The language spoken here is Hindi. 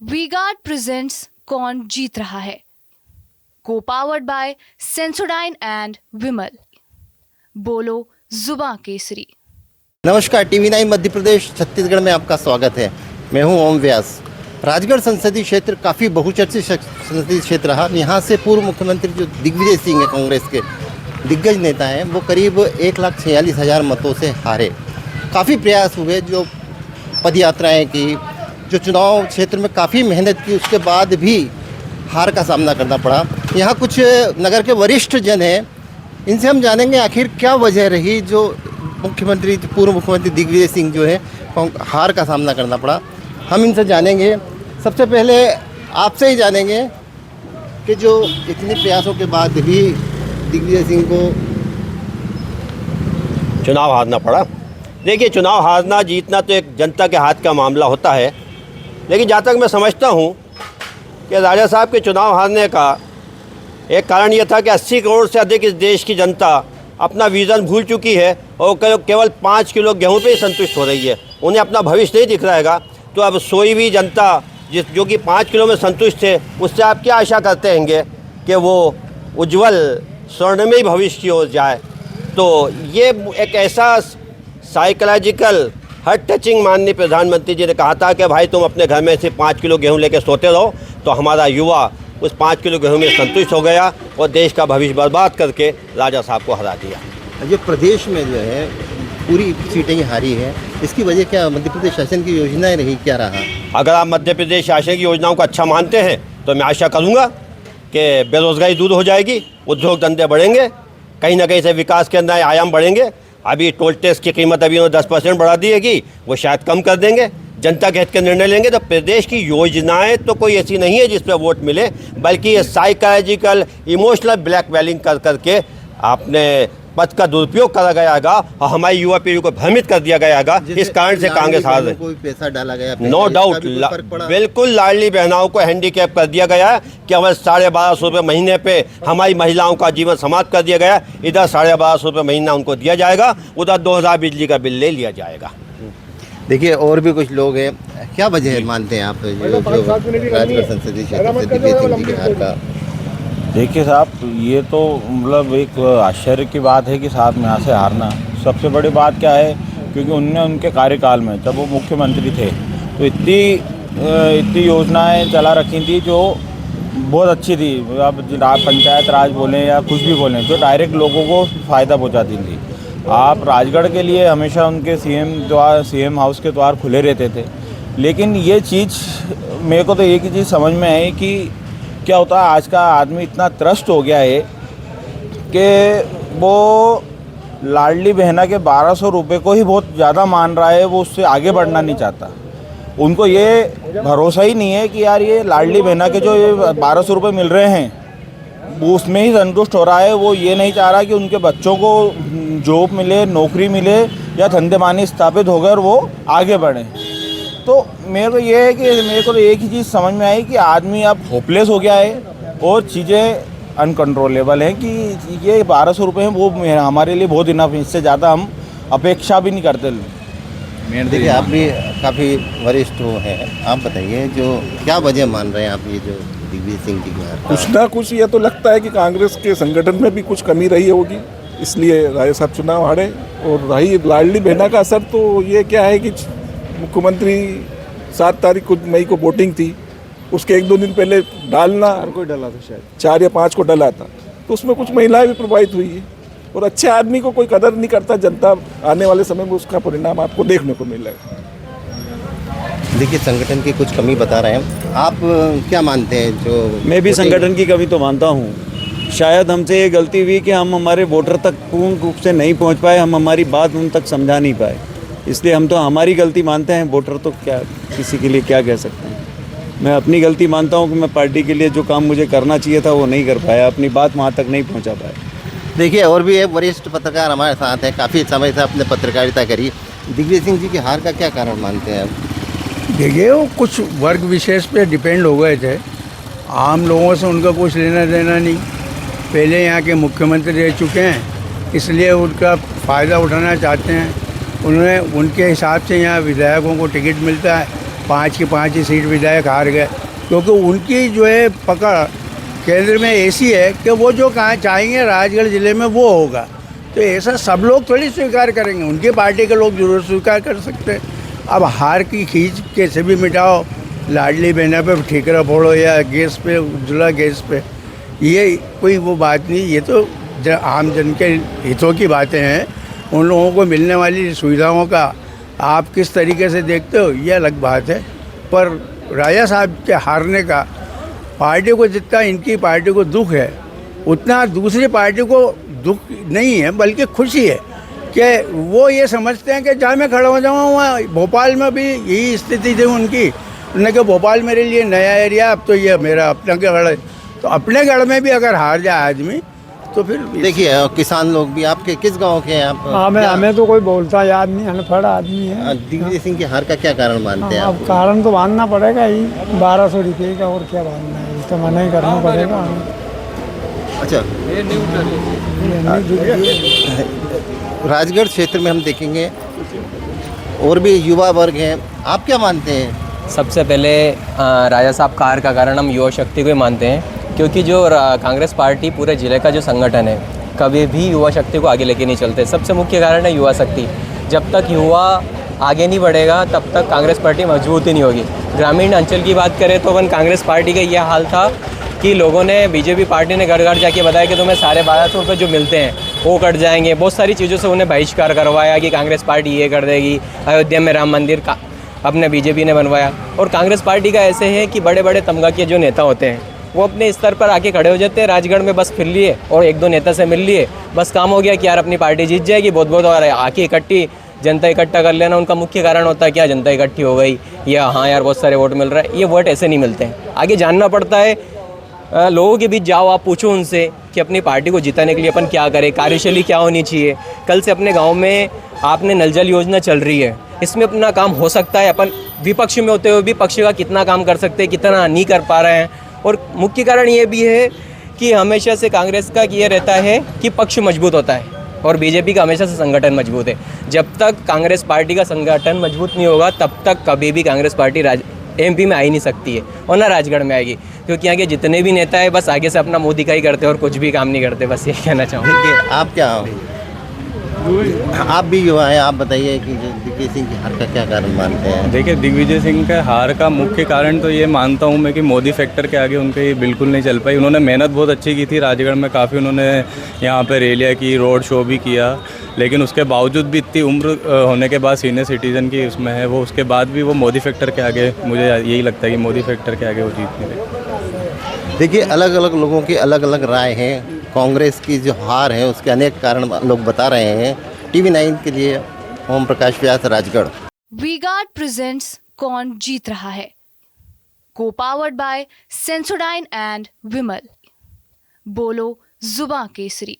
वी-गार्ड प्रेजेंट्स कौन जीत रहा है, को पावर्ड बाय सेंसोडाइन एंड विमल। बोलो जुबां केसरी। नमस्कार, टीवी 9 मध्य प्रदेश छत्तीसगढ़ में आपका स्वागत है। मैं हूं ओम व्यास। राजगढ़ संसदीय क्षेत्र काफ़ी बहुचर्चित संसदीय क्षेत्र रहा। यहाँ से पूर्व मुख्यमंत्री जो दिग्विजय सिंह है, कांग्रेस के दिग्गज नेता हैं, वो करीब 1,46,000 मतों से हारे। काफ़ी प्रयास हुए, जो पदयात्राएँ की, जो चुनाव क्षेत्र में काफ़ी मेहनत की, उसके बाद भी हार का सामना करना पड़ा। यहाँ कुछ नगर के वरिष्ठ जन हैं, इनसे हम जानेंगे आखिर क्या वजह रही जो पूर्व मुख्यमंत्री दिग्विजय सिंह जो है हार का सामना करना पड़ा। हम इनसे जानेंगे। सबसे पहले आपसे ही जानेंगे कि जो इतने प्रयासों के बाद भी दिग्विजय सिंह को चुनाव हारना पड़ा। देखिए, चुनाव हारना जीतना तो एक जनता के हाथ का मामला होता है, लेकिन जहाँ तक मैं समझता हूँ कि राजा साहब के चुनाव हारने का एक कारण ये था कि 80 करोड़ से अधिक इस देश की जनता अपना विज़न भूल चुकी है और केवल 5 किलो गेहूं पे ही संतुष्ट हो रही है। उन्हें अपना भविष्य नहीं दिख रहेगा। तो अब सोई हुई जनता जो कि 5 किलो में संतुष्ट है, उससे आप क्या आशा करते हैंगे कि वो उज्जवल स्वर्णमयी भविष्य की ओर जाए। तो ये एक ऐसा साइकोलॉजिकल हर्ट टचिंग माननीय प्रधानमंत्री जी ने कहा था कि भाई तुम अपने घर में से 5 किलो गेहूँ लेकर सोते रहो। तो हमारा युवा उस 5 किलो गेहूँ में संतुष्ट हो गया और देश का भविष्य बर्बाद करके राजा साहब को हरा दिया। जो प्रदेश में जो है पूरी सीटें ही हारी है, इसकी वजह क्या मध्य प्रदेश शासन की योजनाएं रही, क्या रहा? अगर आप मध्य प्रदेश शासन की योजनाओं को अच्छा मानते हैं तो मैं आशा करूँगा कि बेरोजगारी दूर हो जाएगी, उद्योग धंधे बढ़ेंगे, कहीं ना कहीं से विकास के नए आयाम बढ़ेंगे। अभी टोल टैक्स की कीमत अभी उन्होंने 10% बढ़ा दी है, वो शायद कम कर देंगे। जनता के हित के निर्णय लेंगे। तो प्रदेश की योजनाएं तो कोई ऐसी नहीं है जिस पर वोट मिले, बल्कि ये साइकोलॉजिकल इमोशनल ब्लैकमेलिंग कर करके आपने पद का दुरुपयोग करा गया और हमारी युवा पीढ़ी को भ्रमित कर दिया गया। इस कारण से कांग्रेस हार रही। कोई पैसा डाला गया, नो डाउट, बिल्कुल लाडली बहनाओं को हैंडीकैप कर दिया गया है। केवल 1250 रुपये महीने पे हमारी महिलाओं का जीवन समाप्त कर दिया गया। इधर 1250 रुपये महीना उनको दिया जाएगा, उधर 2000 बिजली का बिल ले लिया जाएगा। देखिए, और भी कुछ लोग हैं, क्या वजह मानते हैं आप राजगढ़ संसदीय क्षेत्र से दिग्विजय सिंह जी के हार का? देखिए साहब, ये तो मतलब एक आश्चर्य की बात है कि साहब यहाँ से हारना। सबसे बड़ी बात क्या है, क्योंकि उनके कार्यकाल में जब वो मुख्यमंत्री थे तो इतनी योजनाएं चला रखी थी जो बहुत अच्छी थी। अब पंचायत राज बोलें या कुछ भी बोलें, जो डायरेक्ट लोगों को फ़ायदा पहुँचाती थी। आप राजगढ़ के लिए हमेशा उनके सीएम हाउस के द्वार खुले रहते थे। लेकिन ये चीज़ मेरे को तो एक ही चीज़ समझ में आई कि क्या होता है, आज का आदमी इतना त्रस्त हो गया है कि वो लाडली बहना के 1200 रुपये को ही बहुत ज़्यादा मान रहा है। वो उससे आगे बढ़ना नहीं चाहता। उनको ये भरोसा ही नहीं है कि यार ये लाडली बहना के जो ये 1200 रुपये मिल रहे हैं वो उसमें ही संतुष्ट हो रहा है। वो ये नहीं चाह रहा कि उनके बच्चों को जॉब मिले, नौकरी मिले या धंधेमानी स्थापित होकर वो आगे बढ़ें। तो मेरे को ये है कि मेरे को तो एक ही चीज़ समझ में आई कि आदमी अब होपलेस हो गया है और चीज़ें अनकंट्रोलेबल हैं कि ये 1200 रुपये हैं, वो हमारे लिए बहुत इनफ है। इससे ज़्यादा हम अपेक्षा भी नहीं करते। देखिए, आप भी काफ़ी वरिष्ठ हैं, आप बताइए जो क्या वजह मान रहे हैं आप ये जो दिग्विजय सिंह जी के हार का? कुछ ना कुछ ये तो लगता है कि कांग्रेस के संगठन में भी कुछ कमी रही होगी, इसलिए राजा साहब चुनाव हारे। और रही लाडली बहना का असर, तो ये क्या है कि मुख्यमंत्री 7 तारीख मई को वोटिंग थी, उसके 1-2 दिन पहले डालना कोई डला था, शायद 4 या 5 को डला था, तो उसमें कुछ महिलाएं भी प्रभावित हुई है। और अच्छे आदमी को कोई कदर नहीं करता जनता, आने वाले समय में उसका परिणाम आपको देखने को मिलेगा। देखिए, संगठन की कुछ कमी बता रहे हैं, आप क्या मानते हैं? जो मैं भी संगठन की कमी तो मानता हूँ। शायद हमसे ये गलती हुई कि हम हमारे वोटर तक पूर्ण रूप से नहीं पहुँच पाए, हम हमारी बात उन तक समझा नहीं पाए, इसलिए हम तो हमारी गलती मानते हैं। वोटर तो क्या किसी के लिए क्या कह सकते हैं। मैं अपनी गलती मानता हूँ कि मैं पार्टी के लिए जो काम मुझे करना चाहिए था वो नहीं कर पाया, अपनी बात वहाँ तक नहीं पहुँचा पाया। देखिए, और भी एक वरिष्ठ पत्रकार हमारे साथ हैं, काफ़ी समय से आपने पत्रकारिता करी। दिग्विजय सिंह जी की हार का क्या कारण मानते हैं आप? देखिए, वो कुछ वर्ग विशेष पे डिपेंड हो गए थे। आम लोगों से उनका कुछ लेना देना नहीं। पहले यहाँ के मुख्यमंत्री रह चुके हैं, इसलिए उनका फ़ायदा उठाना चाहते हैं। उन्हें उनके हिसाब से यहाँ विधायकों को टिकट मिलता है, 5 की 5 ही सीट विधायक हार गए, क्योंकि उनकी जो है पकड़ केंद्र में ऐसी है कि वो जो कहाँ चाहेंगे राजगढ़ ज़िले में वो होगा। तो ऐसा सब लोग थोड़ी स्वीकार करेंगे, उनकी पार्टी के लोग जरूर स्वीकार कर सकते हैं। अब हार की खींच कैसे भी मिटाओ, लाडली बहना पे ठीकरा फोड़ो या गैस पे उज्ज्वला गैस पे, ये कोई वो बात नहीं। ये तो आम जन के हितों की बातें हैं। उन लोगों को मिलने वाली सुविधाओं का आप किस तरीके से देखते हो ये अलग बात है। पर राजा साहब के हारने का पार्टी को जितना इनकी पार्टी को दुख है उतना दूसरी पार्टी को दुख नहीं है, बल्कि खुशी है कि वो ये समझते हैं कि जहाँ मैं खड़ा हो जाऊँ वहाँ। भोपाल में भी यही स्थिति थी उनकी, उन्होंने कहा भोपाल मेरे लिए नया एरिया, अब तो ये मेरा अपना गढ़ है। तो अपने गढ़ में भी अगर हार जाए आदमी तो फिर देखिए किसान लोग भी आपके किस गांव के हैं आप? हमें तो कोई बोलता याद नहीं, अनपढ़ आदमी है। दिग्विजय सिंह की हार का क्या कारण मानते हैं अब आप? कारण तो मानना पड़ेगा ही, 1200 रुपये का, और क्या मानना है, तो मना ही करना पड़ेगा हमें। अच्छा, राजगढ़ क्षेत्र में हम देखेंगे और भी युवा वर्ग हैं, आप क्या मानते हैं? सबसे पहले राजा साहब का हार का कारण हम युवा शक्ति को ही मानते हैं, क्योंकि जो कांग्रेस पार्टी पूरे ज़िले का जो संगठन है कभी भी युवा शक्ति को आगे लेके नहीं चलते। सबसे मुख्य कारण है युवा शक्ति। जब तक युवा आगे नहीं बढ़ेगा तब तक कांग्रेस पार्टी मजबूत ही नहीं होगी। ग्रामीण अंचल की बात करें तो अपन कांग्रेस पार्टी का यह हाल था कि लोगों ने, बीजेपी पार्टी ने घर घर जाके बताया कि तुम्हें 1250 रुपये जो मिलते हैं वो कट जाएंगे। बहुत सारी चीज़ों से उन्हें बहिष्कार करवाया कि कांग्रेस पार्टी ये कर देगी। अयोध्या में राम मंदिर का अपने बीजेपी ने बनवाया। और कांग्रेस पार्टी का ऐसे है कि बड़े बड़े तमगा के जो नेता होते हैं वो अपने स्तर पर आके खड़े हो जाते हैं, राजगढ़ में बस फिर लिए और एक दो नेता से मिल लिए, बस काम हो गया कि यार अपनी पार्टी जीत जाएगी, बहुत बहुत, और आके इकट्ठी जनता इकट्ठा कर लेना उनका मुख्य कारण होता है। क्या जनता इकट्ठी हो गई या हाँ यार बहुत सारे वोट मिल रहा है, ये वोट ऐसे नहीं मिलते हैं। आगे जानना पड़ता है, लोगों के बीच जाओ, आप पूछो उनसे कि अपनी पार्टी को जिताने के लिए अपन क्या करें, कार्यशैली क्या होनी चाहिए। कल से अपने गांव में आपने नल जल योजना चल रही है, इसमें अपना काम हो सकता है। अपन विपक्ष में होते हुए भी पक्ष का कितना काम कर सकते हैं, कितना नहीं कर पा रहे हैं। और मुख्य कारण ये भी है कि हमेशा से कांग्रेस का ये रहता है कि पक्ष मजबूत होता है और बीजेपी का हमेशा से संगठन मजबूत है। जब तक कांग्रेस पार्टी का संगठन मजबूत नहीं होगा तब तक कभी भी कांग्रेस पार्टी एमपी में आ ही नहीं सकती है और ना राजगढ़ में आएगी, क्योंकि यहाँ के जितने भी नेता है बस आगे से अपना मुंह दिखाई करते हैं और कुछ भी काम नहीं करते। बस ये कहना चाहूँगा। देखिए आप क्या, आप भी युवा हैं, आप बताइए कि जो दिग्विजय सिंह की हार का क्या कारण मानते हैं? देखिए, दिग्विजय सिंह के हार का मुख्य कारण तो ये मानता हूँ मैं कि मोदी फैक्टर के आगे उनके ये बिल्कुल नहीं चल पाई। उन्होंने मेहनत बहुत अच्छी की थी राजगढ़ में, काफ़ी उन्होंने यहाँ पे रैलियाँ की, रोड शो भी किया, लेकिन उसके बावजूद भी इतनी उम्र होने के बाद सीनियर सिटीज़न की उसमें है वो, उसके बाद भी वो मोदी फैक्टर के आगे, मुझे यही लगता है कि मोदी फैक्टर के आगे वो जीत नहीं रहे। देखिए अलग अलग लोगों की अलग अलग राय है। कांग्रेस की जो हार है उसके अनेक कारण लोग बता रहे हैं। TV9 के लिए ओम प्रकाश व्यास, राजगढ़। वीगार्ड प्रेजेंट्स कौन जीत रहा है, को पावर्ड बाय सेंसोडाइन एंड विमल। बोलो जुबां केसरी।